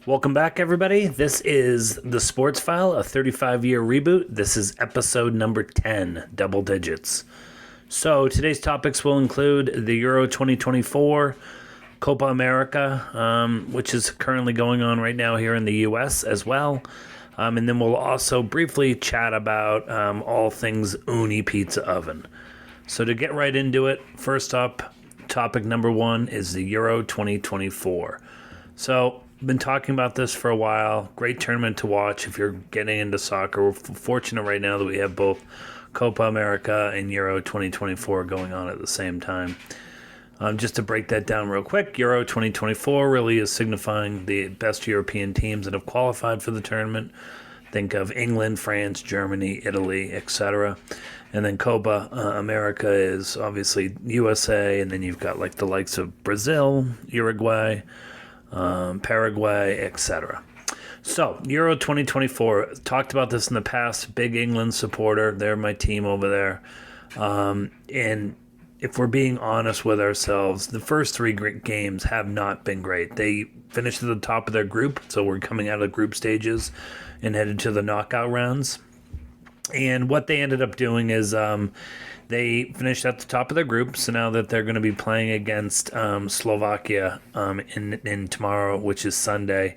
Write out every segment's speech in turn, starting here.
Welcome back, everybody. This is The Sports File, a 35-year reboot. This is episode number 10, double digits. So today's topics will include the Euro 2024, Copa America, which is currently going on right now here in the U.S. as well. And then we'll also briefly chat about all things ooni pizza oven. So to get right into it, first up, topic number one is the Euro 2024. So been talking about this for a while. Great tournament to watch if you're getting into soccer. We're fortunate right now that we have both Copa America and Euro 2024 going on at the same time. Just to break that down real quick, Euro 2024 really is signifying the best European teams that have qualified for the tournament. Think of England, France, Germany, Italy, etc. And then Copa America is obviously USA, and then you've got like the likes of Brazil, Uruguay, Paraguay, etc. So, Euro 2024, talked about this in the past, big England supporter. They're my team over there. And if we're being honest with ourselves, the first three games have not been great. They finished at the top of their group, so we're coming out of the group stages and headed to the knockout rounds. And what they ended up doing is they finished at the top of their group, so now that they're going to be playing against Slovakia in tomorrow, which is Sunday,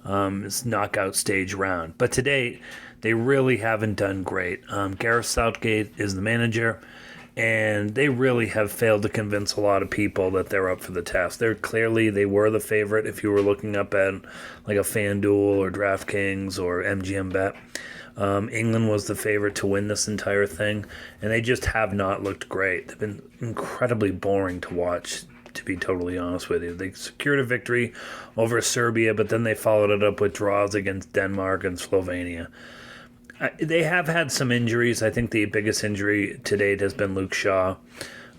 it's knockout stage round. But to date, they really haven't done great. Gareth Southgate is the manager, and they really have failed to convince a lot of people that they're up for the task. They were the favorite if you were looking up at like a FanDuel or DraftKings or MGM Bet. England was the favorite to win this entire thing, and they just have not looked great. They've been incredibly boring to watch, to be totally honest with you. They secured a victory over Serbia, but then they followed it up with draws against Denmark and Slovenia. They have had some injuries. I think the biggest injury to date has been Luke Shaw,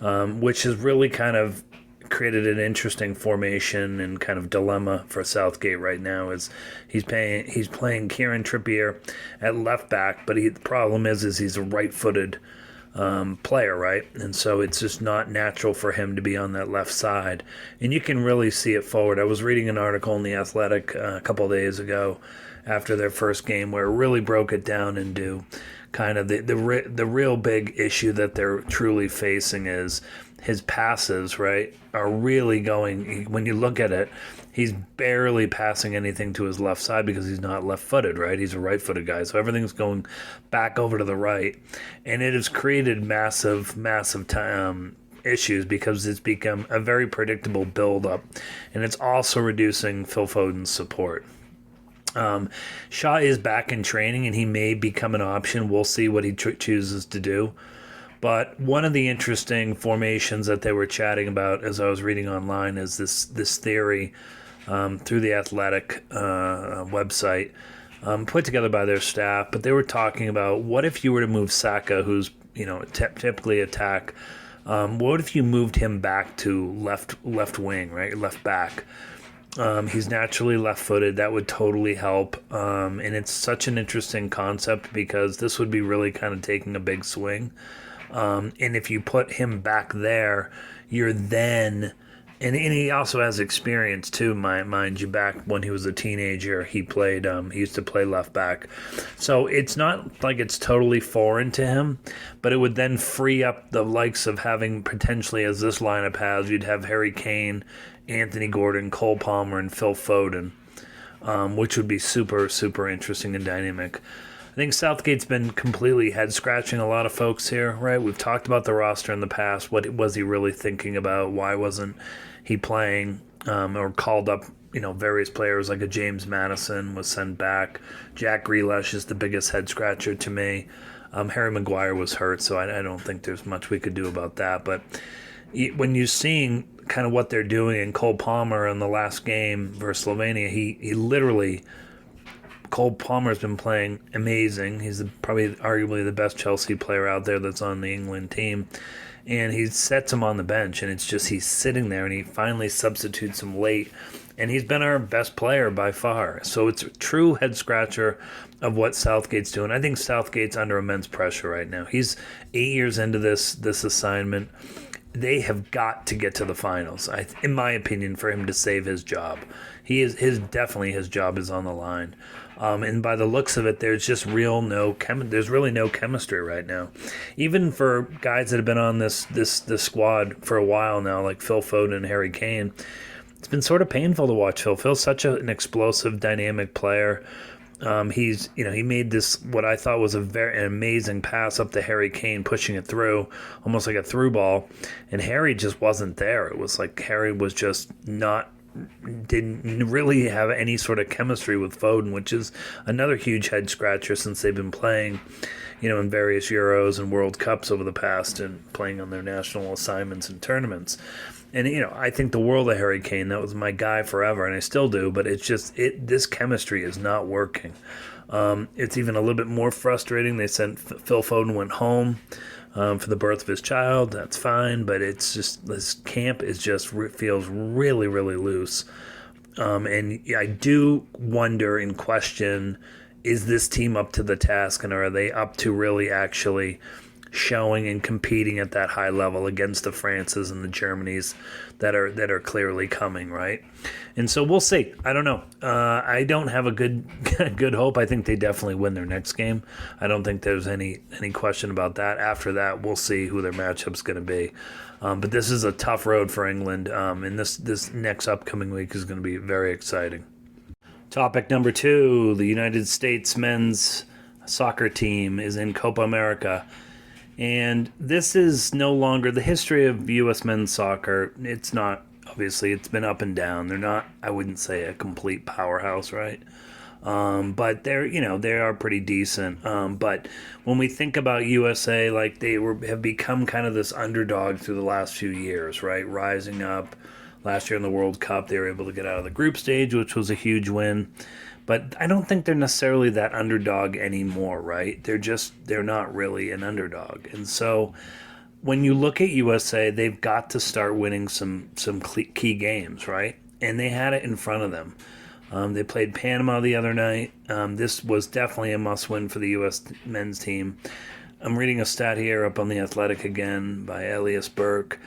which has really kind of created an interesting formation and kind of dilemma for Southgate right now. Is he's playing Kieran Trippier at left back, but the problem is he's a right-footed player, right? And so it's just not natural for him to be on that left side. And you can really see it forward. I was reading an article in The Athletic a couple of days ago after their first game where it really broke it down into kind of the real big issue that they're truly facing is his passes, right, are really going, when you look at it, he's barely passing anything to his left side because he's not left-footed, right? He's a right-footed guy, so everything's going back over to the right. And it has created massive issues because it's become a very predictable build-up. And it's also reducing Phil Foden's support. Shaw is back in training, and he may become an option. We'll see what he chooses to do. But one of the interesting formations that they were chatting about as I was reading online is this theory through the Athletic website put together by their staff. But they were talking about what if you were to move Saka, who's typically attack. What if you moved him back to left wing, right, left back? He's naturally left-footed. That would totally help. And it's such an interesting concept because this would be really kind of taking a big swing. And if you put him back there, you're then... And he also has experience, too, mind you. Back when he was a teenager, he played. He used to play left back. So it's not like it's totally foreign to him, but it would then free up the likes of having potentially, as this lineup has, you'd have Harry Kane, Anthony Gordon, Cole Palmer, and Phil Foden, which would be super, super interesting and dynamic. I think Southgate's been completely head-scratching a lot of folks here, right? We've talked about the roster in the past. What was he really thinking about? Why wasn't he playing or called up, various players like a James Maddison was sent back. Jack Grealish is the biggest head-scratcher to me. Harry Maguire was hurt, so I don't think there's much we could do about that. But when you're seeing kind of what they're doing in Cole Palmer in the last game versus Slovenia, he literally... Cole Palmer's been playing amazing. He's probably arguably the best Chelsea player out there that's on the England team. And he sets him on the bench, and it's just he's sitting there, and he finally substitutes him late. And he's been our best player by far. So it's a true head-scratcher of what Southgate's doing. I think Southgate's under immense pressure right now. He's 8 years into this assignment. they have got to get to the finals. In my opinion, for him to save his job, definitely his job is on the line. And by the looks of it, there's just there's really no chemistry right now. Even for guys that have been on this squad for a while now, like Phil Foden and Harry Kane, it's been sort of painful to watch Phil. Phil's such an explosive, dynamic player. He made this, what I thought was an amazing pass up to Harry Kane, pushing it through, almost like a through ball, and Harry just wasn't there. It was like Harry was just didn't really have any sort of chemistry with Foden, which is another huge head scratcher since they've been playing, in various Euros and World Cups over the past and playing on their national assignments and tournaments. And, I think the world of Harry Kane. That was my guy forever, and I still do, but it's just, this chemistry is not working. It's even a little bit more frustrating. They sent Phil Foden went home for the birth of his child. That's fine, but it's just, this camp feels really, really loose. And I do wonder and question, is this team up to the task, and are they up to really actually showing and competing at that high level against the Frances and the Germanys that are clearly coming, right? And so we'll see. I don't know. I don't have a good hope. I think they definitely win their next game. I don't think there's any question about that. After that, we'll see who their matchup's going to be. But this is a tough road for England, and this next upcoming week is going to be very exciting. Topic number 2, the United States men's soccer team is in Copa America. And this is no longer the history of U.S. men's soccer. It's not, obviously, it's been up and down. They're not, I wouldn't say, a complete powerhouse, right? But they are pretty decent. But when we think about USA, like have become kind of this underdog through the last few years, right? Rising up. Last year in the World Cup, they were able to get out of the group stage, which was a huge win. But I don't think they're necessarily that underdog anymore, right? They're not really an underdog. And so when you look at USA, they've got to start winning some key games, right? And they had it in front of them. They played Panama the other night. This was definitely a must-win for the U.S. men's team. I'm reading a stat here up on The Athletic again by Elias Burke.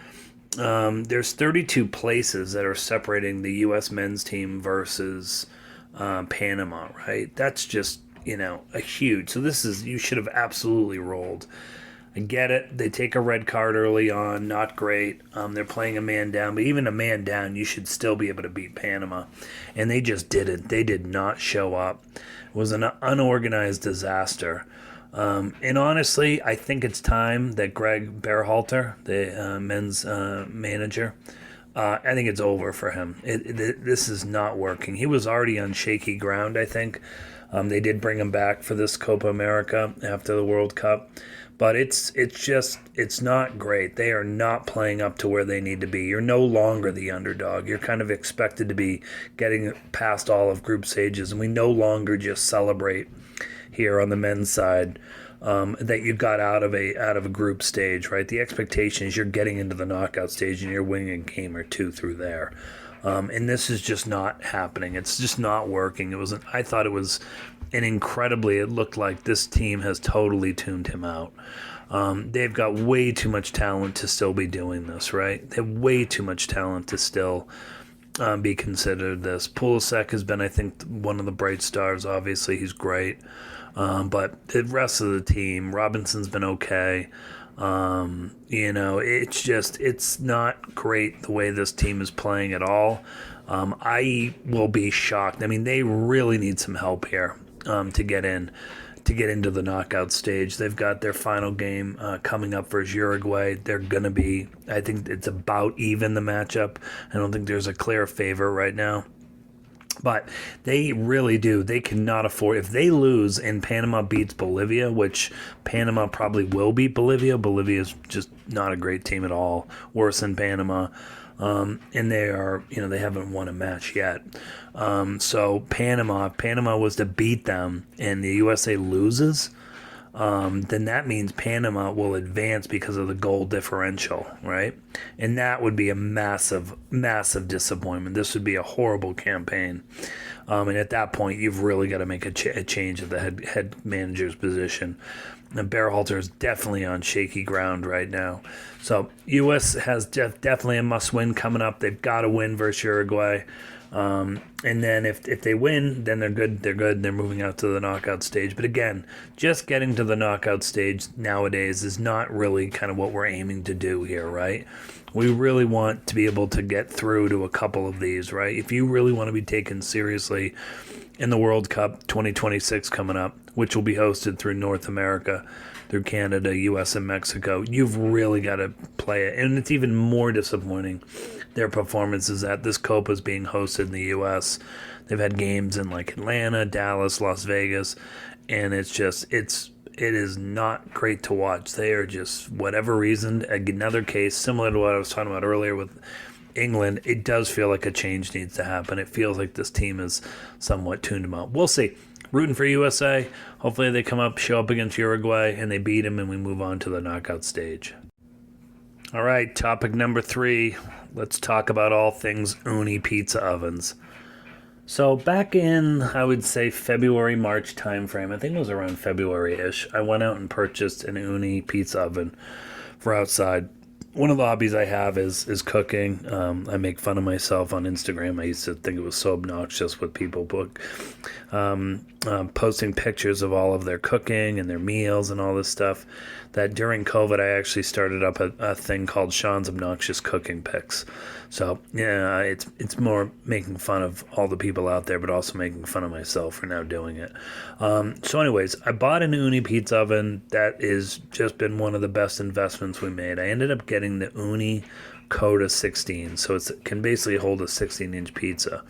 There's 32 places that are separating the U.S. men's team versus Panama, right? That's just, a huge. So you should have absolutely rolled. I get it. They take a red card early on. Not great. They're playing a man down, but even a man down, you should still be able to beat Panama. And they just didn't. They did not show up. It was an unorganized disaster. And honestly, I think it's time that Greg Berhalter, the men's manager, I think it's over for him. This is not working. He was already on shaky ground, I think. They did bring him back for this Copa America after the World Cup. But it's not great. They are not playing up to where they need to be. You're no longer the underdog. You're kind of expected to be getting past all of group stages. And we no longer just celebrate here on the men's side that you got out of a group stage, right? The expectation is you're getting into the knockout stage and you're winning a game or two through there. And this is just not happening. It's just not working. I thought it was it looked like this team has totally tuned him out. They've got way too much talent to still be doing this, right? They have way too much talent to still be considered this. Pulisic has been, I think, one of the bright stars. Obviously, he's great. But the rest of the team, Robinson's been okay. It's not great the way this team is playing at all. I will be shocked. I mean, they really need some help here to get into the knockout stage. They've got their final game coming up versus Uruguay. They're going to be, I think it's about even, the matchup. I don't think there's a clear favorite right now. But they really do. They cannot afford, if they lose and Panama beats Bolivia, which Panama probably will beat Bolivia. Bolivia is just not a great team at all, worse than Panama. And they are, they haven't won a match yet. So if Panama was to beat them and the USA loses, then that means Panama will advance because of the goal differential, right? And that would be a massive, massive disappointment. This would be a horrible campaign. And at that point, you've really got to make a change at the head manager's position. And Berhalter is definitely on shaky ground right now. So U.S. has definitely a must-win coming up. They've got to win versus Uruguay. And then if they win, then they're good. They're moving out to the knockout stage. But again, just getting to the knockout stage nowadays is not really kind of what we're aiming to do here, right? We really want to be able to get through to a couple of these, right? If you really want to be taken seriously in the World Cup 2026 coming up, which will be hosted through North America, through Canada, U.S., and Mexico, you've really got to play it. And it's even more disappointing, their performances at this Copa is being hosted in the U.S. They've had games in like Atlanta, Dallas, Las Vegas, and it is not great to watch. They are just, whatever reason, another case similar to what I was talking about earlier with England. It does feel like a change needs to happen. It feels like this team is somewhat tuned them out. We'll see. Rooting for USA. Hopefully they show up against Uruguay, and they beat them, and we move on to the knockout stage. All right, topic number 3. Let's talk about all things ooni pizza ovens. So back in, I would say, February, March timeframe, I think it was around February-ish, I went out and purchased an ooni pizza oven for outside. One of the hobbies I have is cooking. I make fun of myself on Instagram. I used to think it was so obnoxious with people posting pictures of all of their cooking and their meals and all this stuff, that during COVID I actually started up a thing called Sean's Obnoxious Cooking Pics. So yeah, it's more making fun of all the people out there, but also making fun of myself for now doing it. So anyways, I bought an ooni pizza oven that has just been one of the best investments we made. I ended up getting the ooni Coda 16, so it can basically hold a 16-inch pizza.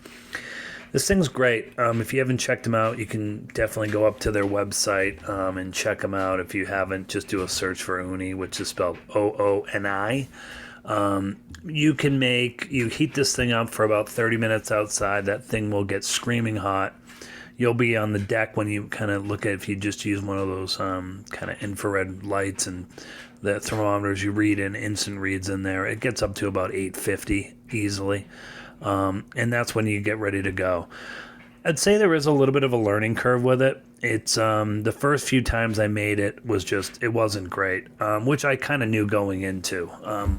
This thing's great. If you haven't checked them out, you can definitely go up to their website and check them out. If you haven't, just do a search for ooni, which is spelled OONI. You heat this thing up for about 30 minutes outside. That thing will get screaming hot. You'll be on the deck when you kind of look at, if you just use one of those kind of infrared lights and the thermometers, you read in instant reads in there. It gets up to about 850 easily. And that's when you get ready to go. I'd say there is a little bit of a learning curve with it. It's the first few times I made it wasn't great, which I kind of knew going into.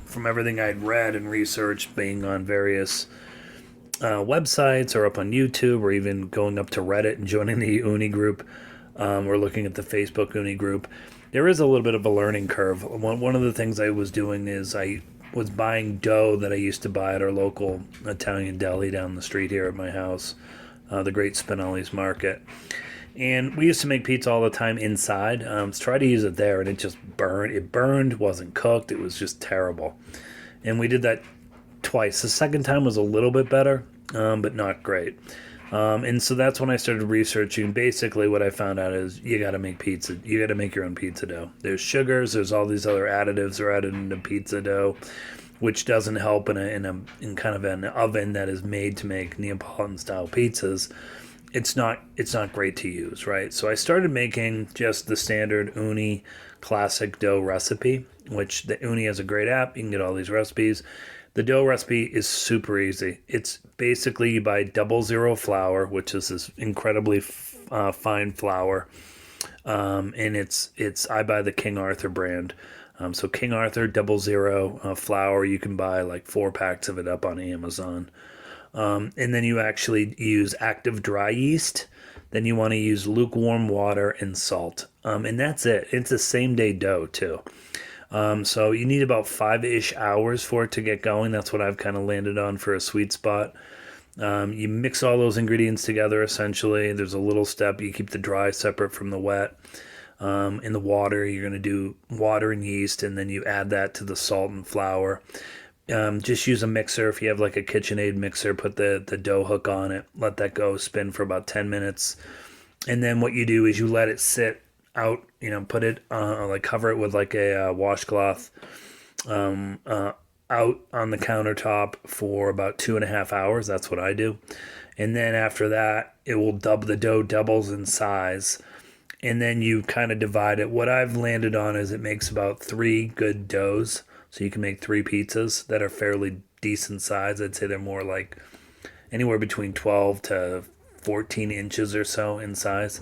From everything I'd read and researched, being on various websites or up on YouTube, or even going up to Reddit and joining the ooni group, or looking at the Facebook ooni group, there is a little bit of a learning curve. One of the things I was doing is I was buying dough that I used to buy at our local Italian deli down the street here at my house, the Great Spinelli's Market. And we used to make pizza all the time inside. Try to use it there, and it just burned. It burned, wasn't cooked. It was just terrible. And we did that twice. The second time was a little bit better, but not great. And so that's when I started researching. Basically, what I found out is you got to make pizza. You got to make your own pizza dough. There's sugars. There's all these other additives that are added into pizza dough, which doesn't help in kind of an oven that is made to make Neapolitan style pizzas. It's not great to use, right? So I started making just the standard ooni classic dough recipe, which the ooni has a great app. You can get all these recipes. The dough recipe is super easy. It's basically you buy 00 flour, which is this incredibly fine flour, and I buy the King Arthur brand. So King Arthur 00 flour, you can buy like 4 packs of it up on Amazon. And then you actually use active dry yeast. Then you want to use lukewarm water and salt. And that's it. It's a same day dough too. So you need about 5-ish hours for it to get going. That's what I've kind of landed on for a sweet spot. You mix all those ingredients together essentially. There's a little step. You keep the dry separate from the wet. In the water, you're going to do water and yeast, and then you add that to the salt and flour. Just use a mixer. If you have like a KitchenAid mixer, put the dough hook on it. Let that go spin for about 10 minutes. And then what you do is you let it sit out, put it, cover it with like a washcloth out on the countertop for about 2.5 hours. That's what I do. And then after that, the dough doubles in size. And then you kind of divide it. What I've landed on is it makes about 3 good doughs. So you can make 3 pizzas that are fairly decent size. I'd say they're more like anywhere between 12 to 14 inches or so in size.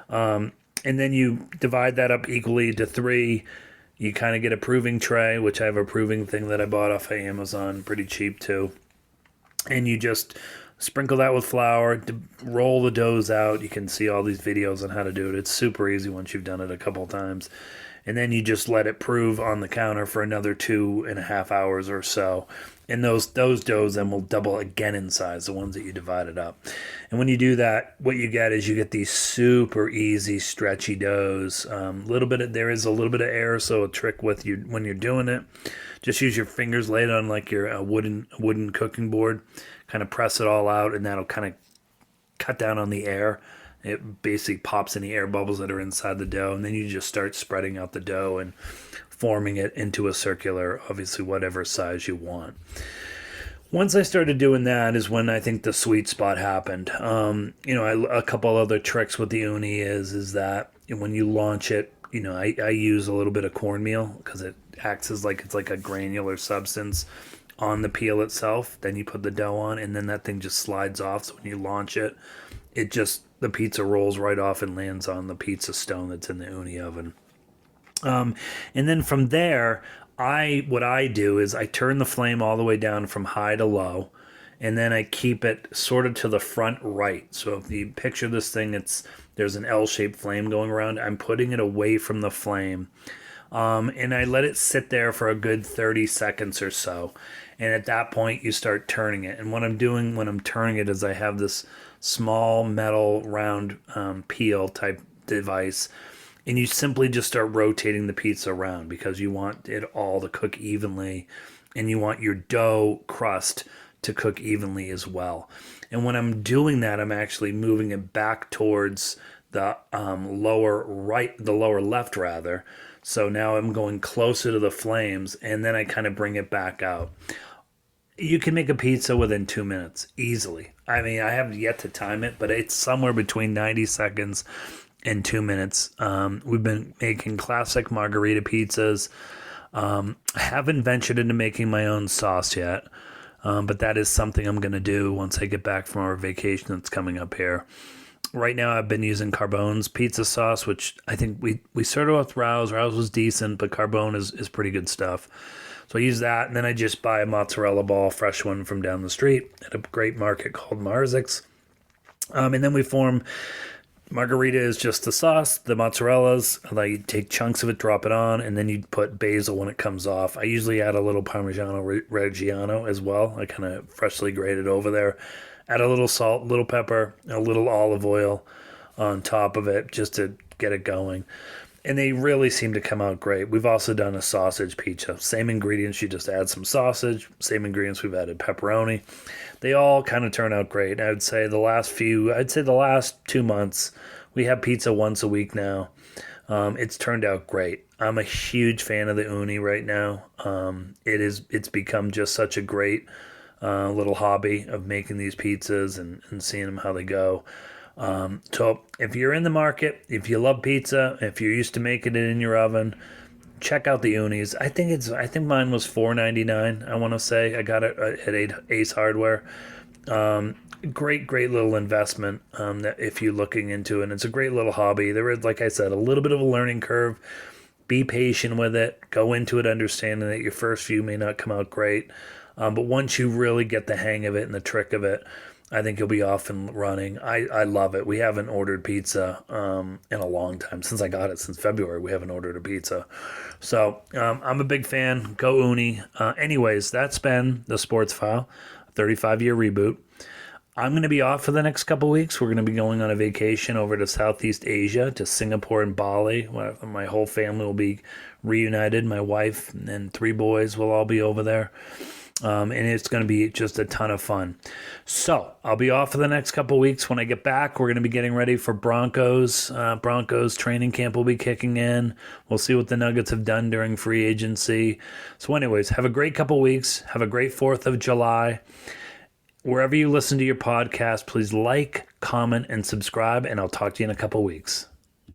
And then you divide that up equally into 3. You kind of get a proving tray, which I have a proving thing that I bought off of Amazon, pretty cheap too. And you just sprinkle that with flour, roll the doughs out. You can see all these videos on how to do it. It's super easy once you've done it a couple times. And then you just let it prove on the counter for another 2.5 hours or so. And those doughs then will double again in size, the ones that you divided up. And when you do that, what you get is you get these super easy, stretchy doughs. There is a little bit of air, so a trick with you when you're doing it, just use your fingers, lay it on like your wooden cooking board, kind of press it all out, and that'll kind of cut down on the air. It basically pops any air bubbles that are inside the dough, and then you just start spreading out the dough and forming it into a circular, obviously whatever size you want. Once I started doing that is when I think the sweet spot happened. A couple other tricks with the ooni is that when you launch it, I use a little bit of cornmeal because it acts as it's like a granular substance on the peel itself. Then you put the dough on, and then that thing just slides off. So when you launch it, the pizza rolls right off and lands on the pizza stone that's in the ooni oven. And then from there, what I do is I turn the flame all the way down from high to low, and then I keep it sort of to the front right. So if you picture this thing, there's an L-shaped flame going around. I'm putting it away from the flame, and I let it sit there for a good 30 seconds or so. And at that point, you start turning it. And what I'm doing when I'm turning it is I have this small metal round peel type device, and you simply just start rotating the pizza around because you want it all to cook evenly, and you want your dough crust to cook evenly as well. And when I'm doing that, I'm actually moving it back towards the lower left rather. So now I'm going closer to the flames, and then I kind of bring it back out. You can make a pizza within 2 minutes easily. I mean, I haven't yet to time it, but it's somewhere between 90 seconds and 2 minutes. We've been making classic margarita pizzas. I haven't ventured into making my own sauce yet, but that is something I'm going to do once I get back from our vacation that's coming up here. Right now, I've been using Carbone's pizza sauce, which I think we started with Rouse. Rouse was decent, but Carbone is pretty good stuff. So I use that, and then I just buy a mozzarella ball, fresh one from down the street at a great market called Marzik's. And then we form margarita is just the sauce, the mozzarella's. You take chunks of it, drop it on, and then you put basil when it comes off. I usually add a little Parmigiano Reggiano as well. I kind of freshly grated over there. Add a little salt, a little pepper, a little olive oil on top of it just to get it going. And they really seem to come out great. We've also done a sausage pizza. Same ingredients, you just add some sausage. Same ingredients, we've added pepperoni. They all kind of turn out great. And I'd say the last 2 months, we have pizza once a week now. It's turned out great. I'm a huge fan of the ooni right now. It's become just such a great little hobby of making these pizzas and seeing them how they go. So if you're in the market, if you love pizza, if you're used to making it in your oven, check out the Oonies. I think mine was $4.99. I want to say I got it at Ace Hardware. Great little investment. That if you're looking into it, and it's a great little hobby. There is, like I said, a little bit of a learning curve. Be patient with it. Go into it understanding that your first few may not come out great, but once you really get the hang of it and the trick of it, I think you'll be off and running. I love it. We haven't ordered pizza in a long time. Since I got it, since February, we haven't ordered a pizza. So I'm a big fan. Go Ooni. Anyways, that's been the Sports File, 35-year reboot. I'm going to be off for the next couple weeks. We're going to be going on a vacation over to Southeast Asia, to Singapore and Bali. My whole family will be reunited. My wife and 3 boys will all be over there. And it's going to be just a ton of fun. So I'll be off for the next couple weeks. When I get back, we're going to be getting ready for Broncos. Broncos training camp will be kicking in. We'll see what the Nuggets have done during free agency. So anyways, have a great couple weeks. Have a great 4th of July. Wherever you listen to your podcast, please like, comment, and subscribe, and I'll talk to you in a couple weeks.